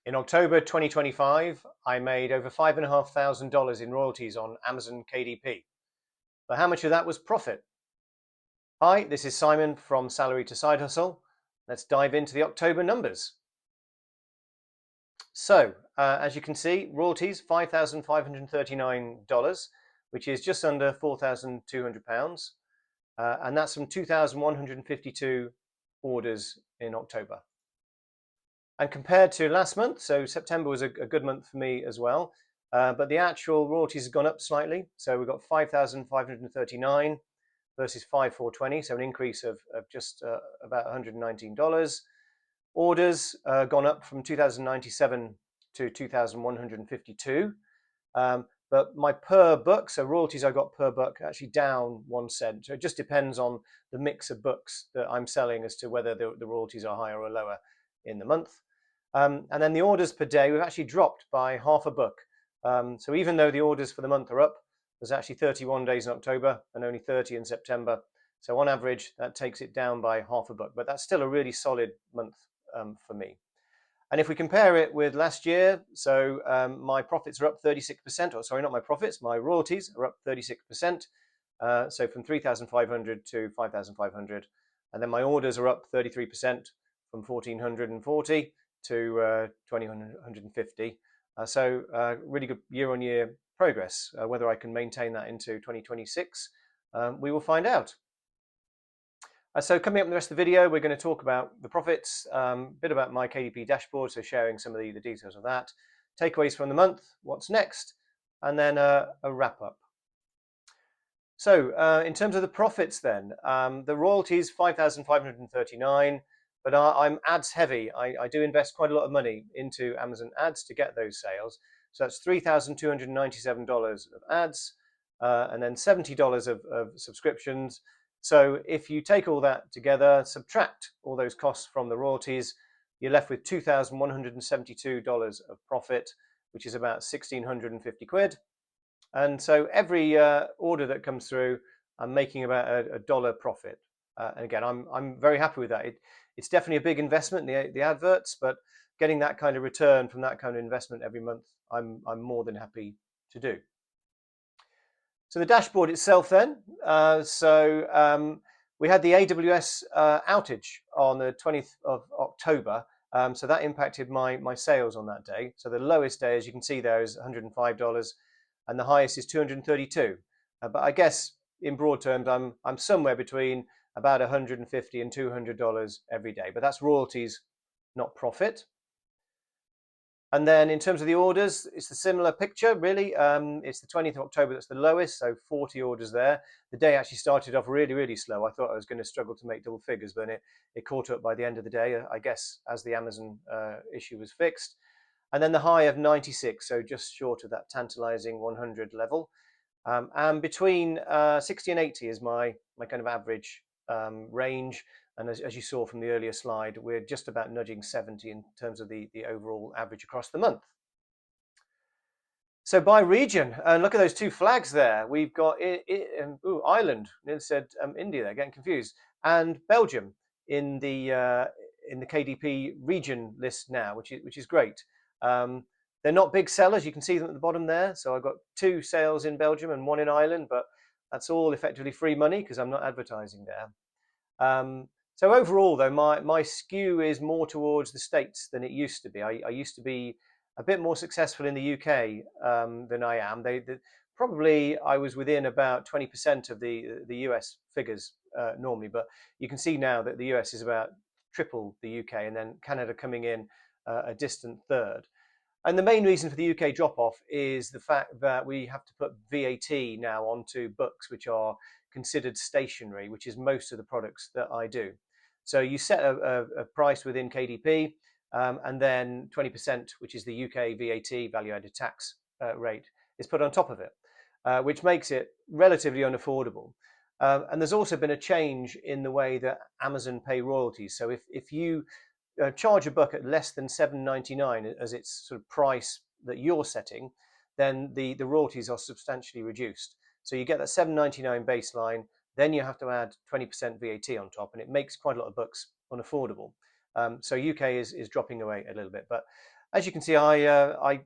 In October 2025, I made over $5,500 in royalties on Amazon KDP. But how much of that was profit? Hi, this is Simon from Salary to Side Hustle. Let's dive into the October numbers. So, as you can see, royalties $5,539, which is just under £4,200, and that's from 2,152 orders in October. And compared to last month, so September was a good month for me as well, but the actual royalties have gone up slightly. So we've got 5,539 versus 5,420, so an increase of just about $119. Orders gone up from 2,097 to 2,152. But my per book, so royalties I got per book, actually down 1 cent. So it just depends on the mix of books that I'm selling as to whether the royalties are higher or lower in the month. And then the orders per day, we've actually dropped by half a book. So even though the orders for the month are up, there's actually 31 days in October and only 30 in September. So on average, that takes it down by half a book, but that's still a really solid month for me. And if we compare it with last year, so my profits are up 36%, or sorry, not my profits, my royalties are up 36%. So from 3,500 to 5,500. And then my orders are up 33% from 1,440 to 2,150. So really good year-on-year progress. Whether I can maintain that into 2026, we will find out. So coming up in the rest of the video, we're going to talk about the profits, a bit about my KDP dashboard, so sharing some of the details of that, takeaways from the month, what's next, and then a wrap up. So in terms of the profits then, the royalties, 5,539, but I'm ads heavy. I do invest quite a lot of money into Amazon ads to get those sales. So that's $3,297 of ads, and then $70 of subscriptions. So if you take all that together, subtract all those costs from the royalties, you're left with $2,172 of profit, which is about 1,650 quid. And so every order that comes through, I'm making about a dollar profit. And again, I'm very happy with that. It's definitely a big investment, the adverts, but getting that kind of return from that kind of investment every month, I'm more than happy to do. So the dashboard itself then, we had the AWS outage on the 20th of October, so that impacted my sales on that day. So the lowest day, as you can see there, is $105, and the highest is $232. But I guess in broad terms, I'm somewhere between about $150 and $200 every day, but that's royalties, not profit. And then in terms of the orders, it's a similar picture, really. It's the 20th of October that's the lowest, so 40 orders there. The day actually started off really, really slow. I thought I was going to struggle to make double figures, but it caught up by the end of the day, I guess, as the Amazon issue was fixed. And then the high of 96, so just short of that tantalizing 100 level. And between 60 and 80 is my kind of average range. And as you saw from the earlier slide, we're just about nudging 70 in terms of the overall average across the month. So by region, and look at those two flags there. We've got Ireland. It said India there, getting confused, and Belgium in the KDP region list now, which is great. They're not big sellers. You can see them at the bottom there. So I've got 2 sales in Belgium and 1 in Ireland, but that's all effectively free money because I'm not advertising there. So overall, though, my skew is more towards the States than it used to be. I used to be a bit more successful in the UK than I am. Probably I was within about 20% of the US figures normally, but you can see now that the US is about triple the UK, and then Canada coming in a distant third. And the main reason for the UK drop-off is the fact that we have to put VAT now onto books which are considered stationary, which is most of the products that I do. So you set a price within KDP, and then 20%, which is the UK VAT, value-added tax rate, is put on top of it, which makes it relatively unaffordable. And there's also been a change in the way that Amazon pay royalties. So if you charge a book at less than $7.99 as its sort of price that you're setting, then the royalties are substantially reduced. So you get that $7.99 baseline, then you have to add 20% VAT on top, and it makes quite a lot of books unaffordable. So UK is dropping away a little bit, but As you can see, I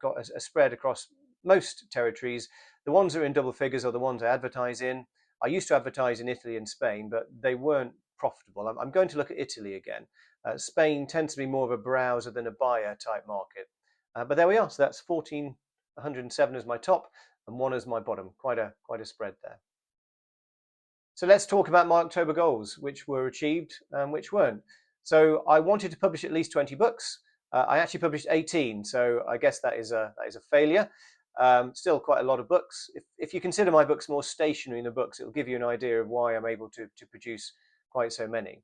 got a spread across most territories. The ones that are in double figures are the ones I advertise in. I used to advertise in Italy and Spain, but they weren't profitable. I'm going to look at Italy again. Spain tends to be more of a browser than a buyer type market. But there we are. So that's 1,407 as my top and 1 as my bottom. Quite a spread there. So let's talk about my October goals, which were achieved and which weren't. So I wanted to publish at least 20 books. I actually published 18, so I guess that is a failure. Still quite a lot of books. If you consider my books more stationary than books, it'll give you an idea of why I'm able to produce quite so many.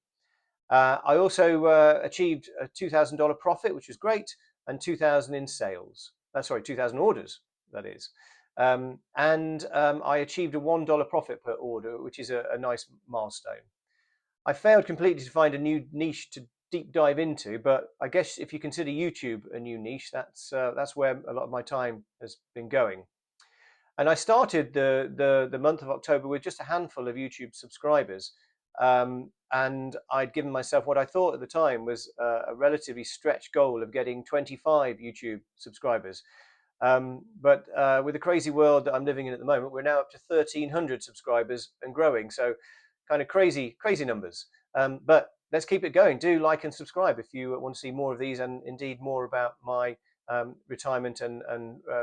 I also achieved a $2,000 profit, which was great, and 2,000 in sales. Sorry, 2,000 orders, that is. I achieved a $1 profit per order, which is a nice milestone. I failed completely to find a new niche to deep dive into, but I guess if you consider YouTube a new niche, that's where a lot of my time has been going. And I started the month of October with just a handful of YouTube subscribers, and I'd given myself what I thought at the time was a relatively stretched goal of getting 25 YouTube subscribers. But with the crazy world that I'm living in at the moment, we're now up to 1,300 subscribers and growing. So kind of crazy numbers. But let's keep it going. Do like and subscribe if you want to see more of these and indeed more about my retirement and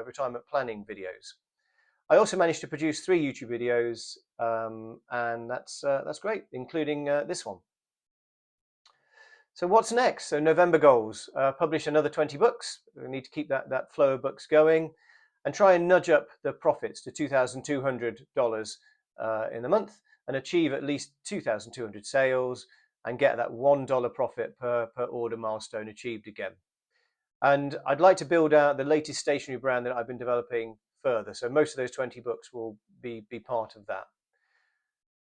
retirement planning videos. I also managed to produce 3 YouTube videos, and that's great, including this one. So what's next? So November goals, publish another 20 books. We need to keep that flow of books going and try and nudge up the profits to $2,200 in the month and achieve at least 2,200 sales and get that $1 profit per order milestone achieved again. And I'd like to build out the latest stationery brand that I've been developing further. So most of those 20 books will be part of that.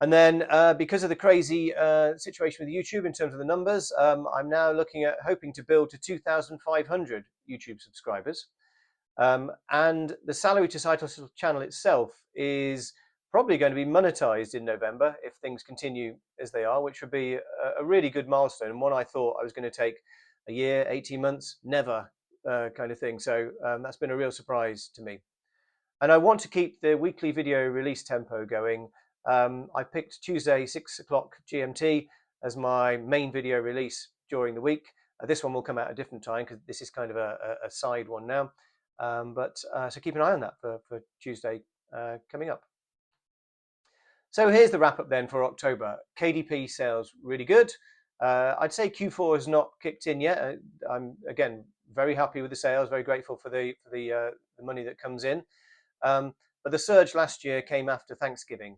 And then because of the crazy situation with YouTube in terms of the numbers, I'm now looking at hoping to build to 2,500 YouTube subscribers. And the Salary to Side Hustle channel itself is probably going to be monetized in November if things continue as they are, which would be a really good milestone and one I thought I was going to take a year, 18 months, never kind of thing. So that's been a real surprise to me. And I want to keep the weekly video release tempo going. I picked Tuesday 6 o'clock GMT as my main video release during the week. This one will come out at a different time because this is kind of a side one now. So keep an eye on that for Tuesday coming up. So here's the wrap up then for October. KDP sales really good. I'd say Q4 has not kicked in yet. I'm again very happy with the sales, very grateful for the money that comes in. But the surge last year came after Thanksgiving,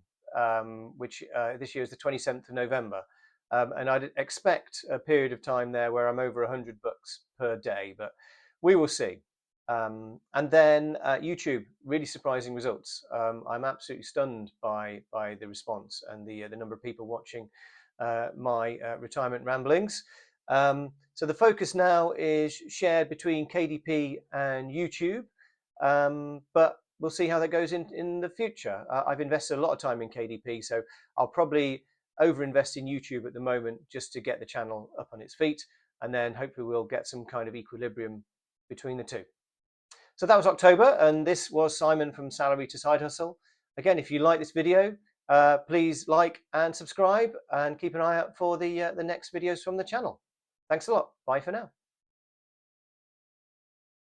which this year is the 27th of November. And I'd expect a period of time there where I'm over 100 books per day, but we will see. And then YouTube, really surprising results. I'm absolutely stunned by the response and the number of people watching my retirement ramblings. So the focus now is shared between KDP and YouTube, but we'll see how that goes in the future. I've invested a lot of time in KDP, so I'll probably overinvest in YouTube at the moment just to get the channel up on its feet, and then hopefully we'll get some kind of equilibrium between the two. So that was October, and this was Simon from Salary to Side Hustle. Again, if you like this video, please like and subscribe, and keep an eye out for the next videos from the channel. Thanks a lot. Bye for now.